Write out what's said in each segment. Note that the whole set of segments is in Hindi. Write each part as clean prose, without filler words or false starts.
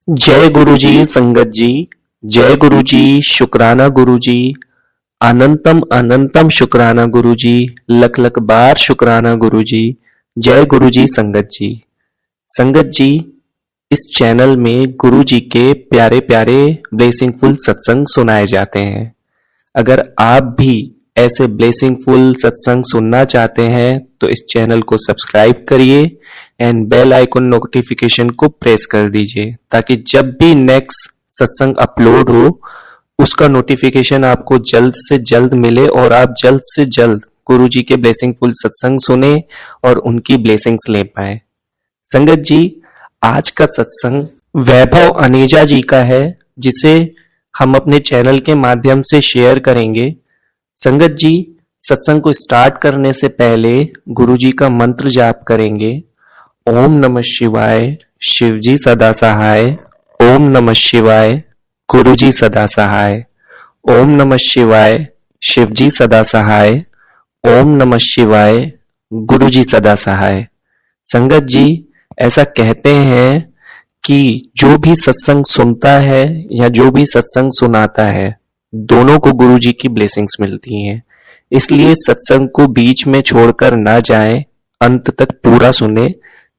जय गुरुजी संगत जी। जय गुरुजी शुक्राना गुरुजी। अनंतम अनंतम शुक्राना गुरुजी। लख लख बार शुक्राना गुरुजी। जय गुरुजी संगत जी। संगत जी, इस चैनल में गुरुजी के प्यारे प्यारे ब्लेसिंगफुल सत्संग सुनाए जाते हैं। अगर आप भी ऐसे ब्लेसिंगफुल सत्संग सुनना चाहते हैं तो इस चैनल को सब्सक्राइब करिए एंड बेल आइकन नोटिफिकेशन को प्रेस कर दीजिए ताकि जब भी नेक्स्ट सत्संग अपलोड हो उसका नोटिफिकेशन आपको जल्द से जल्द मिले और आप जल्द से जल्द गुरुजी के ब्लेसिंगफुल सत्संग सुने और उनकी ब्लेसिंग्स ले पाए। संगत जी, आज का सत्संग वैभव अनेजा जी का है जिसे हम अपने चैनल के माध्यम से शेयर करेंगे। संगत जी, सत्संग को स्टार्ट करने से पहले गुरुजी का मंत्र जाप करेंगे। ओम नमः शिवाय, शिवजी सदा सहाय। ओम नमः शिवाय, गुरुजी सदा सहाय। ओम नमः शिवाय, शिवजी सदा सहाय। ओम नमः शिवाय, गुरुजी सदा सहाय। संगत जी, ऐसा कहते हैं कि जो भी सत्संग सुनता है या जो भी सत्संग सुनाता है दोनों को गुरुजी की ब्लेसिंग्स मिलती हैं। इसलिए सत्संग को बीच में छोड़कर ना जाएं, अंत तक पूरा सुने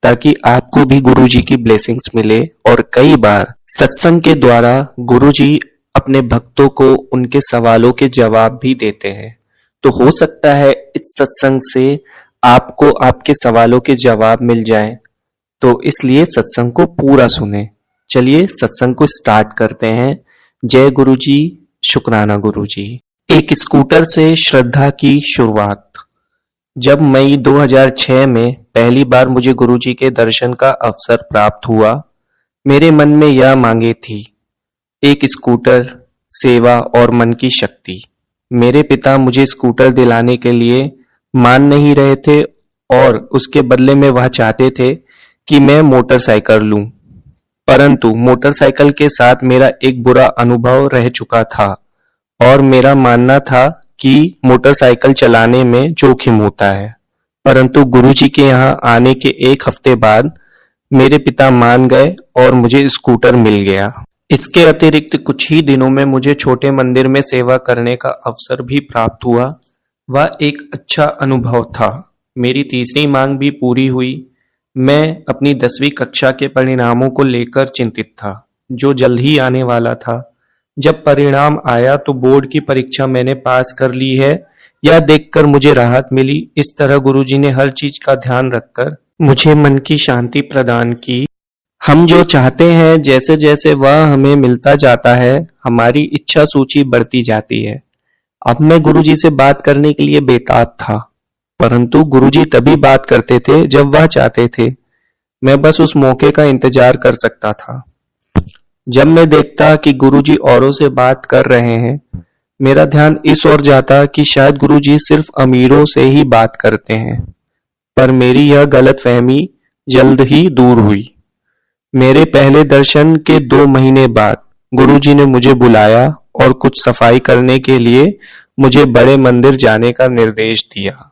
ताकि आपको भी गुरुजी की ब्लेसिंग्स मिले। और कई बार सत्संग के द्वारा गुरुजी अपने भक्तों को उनके सवालों के जवाब भी देते हैं। तो हो सकता है इस सत्संग से आपको आपके सवालों के जवाब मिल जाएं। तो इसलिए सत्संग को पूरा सुने। चलिए सत्संग को स्टार्ट करते हैं। जय गुरुजी, शुक्राना गुरुजी। एक स्कूटर से श्रद्धा की शुरुआत। जब मई 2006 में पहली बार मुझे गुरुजी के दर्शन का अवसर प्राप्त हुआ, मेरे मन में यह मांगे थी, एक स्कूटर, सेवा और मन की शक्ति। मेरे पिता मुझे स्कूटर दिलाने के लिए मान नहीं रहे थे और उसके बदले में वह चाहते थे कि मैं मोटरसाइकिल लूं। परंतु मोटरसाइकिल के साथ मेरा एक बुरा अनुभव रह चुका था और मेरा मानना था कि मोटरसाइकिल चलाने में जोखिम होता है। परंतु गुरुजी के यहाँ आने के एक हफ्ते बाद मेरे पिता मान गए और मुझे स्कूटर मिल गया। इसके अतिरिक्त कुछ ही दिनों में मुझे छोटे मंदिर में सेवा करने का अवसर भी प्राप्त हुआ। वह एक अच्छा अनुभव था। मेरी तीसरी मांग भी पूरी हुई। मैं अपनी 10वीं कक्षा के परिणामों को लेकर चिंतित था जो जल्द ही आने वाला था। जब परिणाम आया तो बोर्ड की परीक्षा मैंने पास कर ली है, यह देखकर मुझे राहत मिली। इस तरह गुरुजी ने हर चीज का ध्यान रखकर मुझे मन की शांति प्रदान की। हम जो चाहते हैं जैसे जैसे वह हमें मिलता जाता है, हमारी इच्छा सूची बढ़ती जाती है। अब मैं गुरुजी से बात करने के लिए बेताब था, परंतु गुरुजी तभी बात करते थे जब वह चाहते थे। मैं बस उस मौके का इंतजार कर सकता था। जब मैं देखता कि गुरुजी औरों से बात कर रहे हैं, मेरा ध्यान इस ओर जाता कि शायद गुरुजी सिर्फ अमीरों से ही बात करते हैं। पर मेरी यह गलतफहमी जल्द ही दूर हुई। मेरे पहले दर्शन के 2 महीने बाद गुरुजी ने मुझे बुलाया और कुछ सफाई करने के लिए मुझे बड़े मंदिर जाने का निर्देश दिया।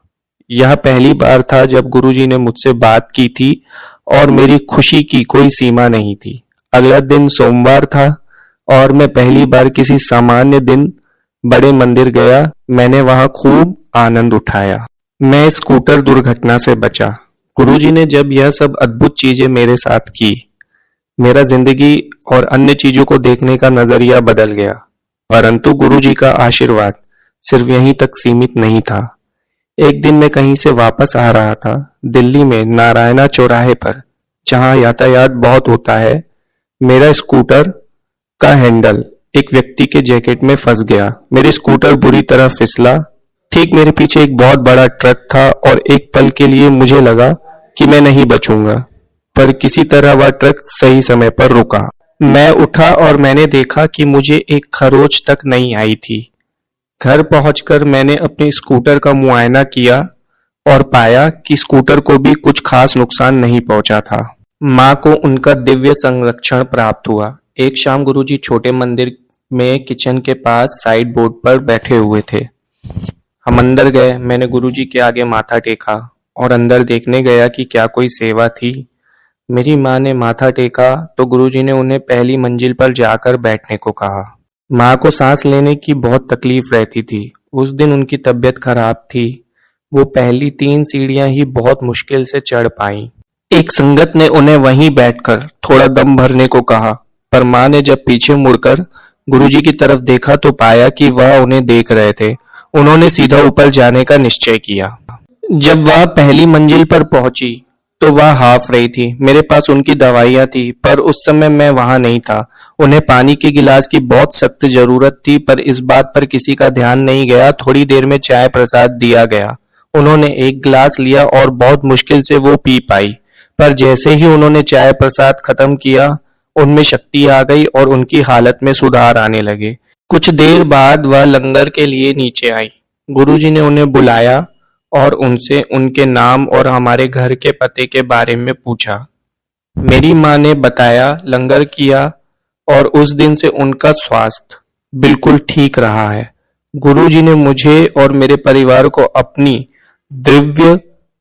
यह पहली बार था जब गुरुजी ने मुझसे बात की थी और मेरी खुशी की कोई सीमा नहीं थी। अगला दिन सोमवार था और मैं पहली बार किसी सामान्य दिन बड़े मंदिर गया। मैंने वहां खूब आनंद उठाया। मैं स्कूटर दुर्घटना से बचा। गुरुजी ने जब यह सब अद्भुत चीजें मेरे साथ की, मेरा जिंदगी और अन्य चीजों को देखने का नजरिया बदल गया। परंतु गुरुजी का आशीर्वाद सिर्फ यहीं तक सीमित नहीं था। एक दिन मैं कहीं से वापस आ रहा था, दिल्ली में नारायणा चौराहे पर, जहां यातायात बहुत होता है। मेरा स्कूटर का हैंडल एक व्यक्ति के जैकेट में फंस गया। मेरी स्कूटर बुरी तरह फिसला। ठीक मेरे पीछे एक बहुत बड़ा ट्रक था और एक पल के लिए मुझे लगा कि मैं नहीं बचूंगा, पर किसी तरह वह ट्रक सही समय पर रुका। मैं उठा और मैंने देखा कि मुझे एक खरोच तक नहीं आई थी। घर पहुंचकर मैंने अपने स्कूटर का मुआयना किया और पाया कि स्कूटर को भी कुछ खास नुकसान नहीं पहुंचा था। माँ को उनका दिव्य संरक्षण प्राप्त हुआ। एक शाम गुरुजी छोटे मंदिर में किचन के पास साइड बोर्ड पर बैठे हुए थे। हम अंदर गए। मैंने गुरुजी के आगे माथा टेका और अंदर देखने गया कि क्या कोई सेवा थी। मेरी माँ ने माथा टेका तो गुरुजी ने उन्हें पहली मंजिल पर जाकर बैठने को कहा। माँ को सांस लेने की बहुत तकलीफ रहती थी। उस दिन उनकी तबीयत खराब थी। वो पहली 3 सीढ़ियां ही बहुत मुश्किल से चढ़ पाई। एक संगत ने उन्हें वहीं बैठकर थोड़ा दम भरने को कहा, पर माँ ने जब पीछे मुड़कर गुरुजी की तरफ देखा तो पाया कि वह उन्हें देख रहे थे। उन्होंने सीधा ऊपर जाने का निश्चय किया। जब वह पहली मंजिल पर पहुंची तो वह हाफ रही थी। मेरे पास उनकी दवाइयां थी, पर उस समय मैं वहां नहीं था। उन्हें पानी के गिलास की बहुत सख्त जरूरत थी, पर इस बात पर किसी का ध्यान नहीं गया। थोड़ी देर में चाय प्रसाद दिया गया। उन्होंने एक गिलास लिया और बहुत मुश्किल से वो पी पाई, पर जैसे ही उन्होंने चाय प्रसाद खत्म किया, उनमें शक्ति आ गई और उनकी हालत में सुधार आने लगे। कुछ देर बाद वह लंगर के लिए नीचे आई। गुरुजी ने उन्हें बुलाया और उनसे उनके नाम और हमारे घर के पते के बारे में पूछा। मेरी माँ ने बताया, लंगर किया और उस दिन से उनका स्वास्थ्य बिल्कुल ठीक रहा है। गुरुजी ने मुझे और मेरे परिवार को अपनी दिव्य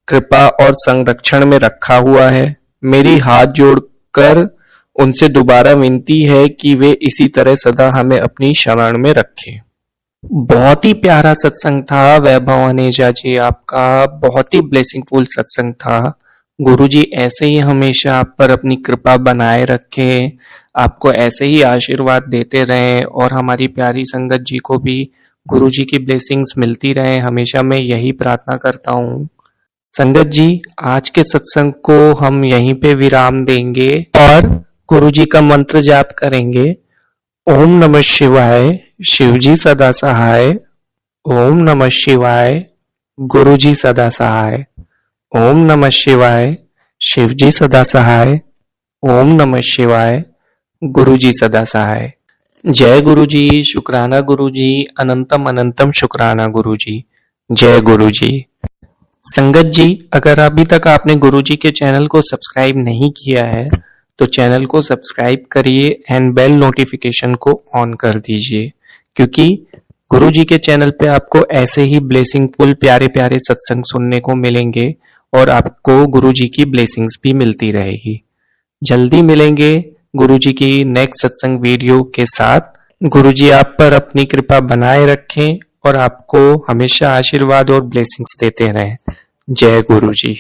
कृपा और संरक्षण में रखा हुआ है। मेरी हाथ जोड़कर उनसे दोबारा विनती है कि वे इसी तरह सदा हमें अपनी शरण में रखें। बहुत ही प्यारा सत्संग था वैभव अनेजा जी, आपका बहुत ही ब्लेसिंगफुल सत्संग था। गुरुजी ऐसे ही हमेशा आप पर अपनी कृपा बनाए रखें, आपको ऐसे ही आशीर्वाद देते रहें और हमारी प्यारी संगत जी को भी गुरुजी की ब्लेसिंग्स मिलती रहें। हमेशा मैं यही प्रार्थना करता हूँ। संगत जी, आज के सत्संग को हम यहीं पे विराम देंगे और गुरुजी का मंत्र जाप करेंगे। ओम नमः शिवाय, शिवजी सदा सहाय। ओम नमः शिवाय, गुरुजी सदा सहाय। ओम नमः शिवाय, शिवजी सदा सहाय। ओम नमः शिवाय, गुरुजी सदा सहाय। जय गुरुजी, शुक्राना गुरुजी, अनंतम अनंतम शुक्राना गुरुजी। जय गुरुजी। संगत जी, अगर अभी तक आपने गुरुजी के चैनल को सब्सक्राइब नहीं किया है तो चैनल को सब्सक्राइब करिए एंड बेल नोटिफिकेशन को ऑन कर दीजिए, क्योंकि गुरुजी के चैनल पे आपको ऐसे ही ब्लेसिंगफुल प्यारे प्यारे सत्संग सुनने को मिलेंगे और आपको गुरुजी की ब्लेसिंग्स भी मिलती रहेगी। जल्दी मिलेंगे गुरुजी की नेक्स्ट सत्संग वीडियो के साथ। गुरुजी आप पर अपनी कृपा बनाए रखें और आपको हमेशा आशीर्वाद और ब्लेसिंग्स देते रहें। जय गुरुजी।